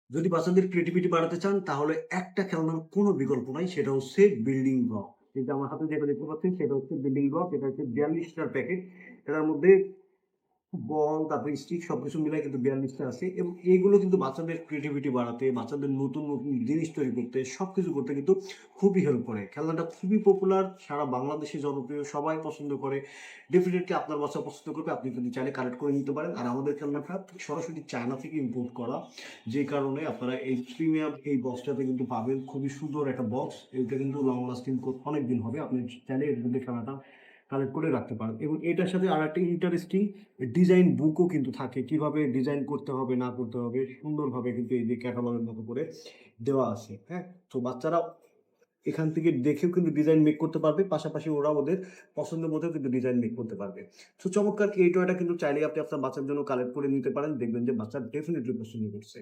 যদি বাচ্চাদের ক্রিয়েটিভিটি বাড়াতে চান তাহলে একটা খেলনার কোনো বিকল্প নাই, সেটা হচ্ছে বিল্ডিং ব্লক। এই যে আমার হাতে যেটা দেখতে পাচ্ছেন সেটা হচ্ছে বিল্ডিং ব্লক। এটা হচ্ছে ৪২ টার প্যাকেট। এটার মধ্যে বল, তারপরে স্টিক সবকিছু মিলায় কিন্তু ৪২ টা আছে এবং এগুলো কিন্তু বাচ্চাদের ক্রিয়েটিভিটি বাড়াতে, বাচ্চাদের নতুন, নতুন জিনিস তৈরি করতে, সবকিছু করতে কিন্তু খুবই হেল্প করে। খেলনাটা খুবই পপুলার, সারা বাংলাদেশে জনপ্রিয়, সবাই পছন্দ করে। ডেফিনিটলি আপনার বাচ্চা পছন্দ করবে। আপনি কিন্তু চাইলে কালেক্ট করে নিতে পারেন। আর আমাদের খেলনাটা সরাসরি চায়না থেকে ইম্পোর্ট করা। যে কারণে আপনারা এই প্রিমিয়াম এই বক্সটাতে কিন্তু পাবেন। খুবই সুন্দর একটা বক্স। এটা কিন্তু লং লাস্টিং অনেকদিন হবে। আপনি চাইলে এর মধ্যে খেলনাটা কালেক্ট করে রাখতে পারেন এবং এটার সাথে আরেকটা ইন্টারেস্টিং ডিজাইন বুকও কিন্তু থাকে। কিভাবে ডিজাইন করতে হবে না করতে হবে সুন্দরভাবে কিন্তু এই যে ক্যাটালগের মতো করে দেওয়া আছে। হ্যাঁ? তো বাচ্চারা এখান থেকে দেখেও কিন্তু ডিজাইন মেক করতে পারবে। পাশাপাশি ওরা ওদের পছন্দের মতো কিন্তু ডিজাইন মেক করতে পারবে। সো চমৎকার এই টয়টা কিন্তু চাইলেই আপনি আপনার বাচ্চার জন্য কালেক্ট করে নিতে পারেন। দেখবেন যে বাচ্চা ডেফিনিটলি পছন্দ করছে।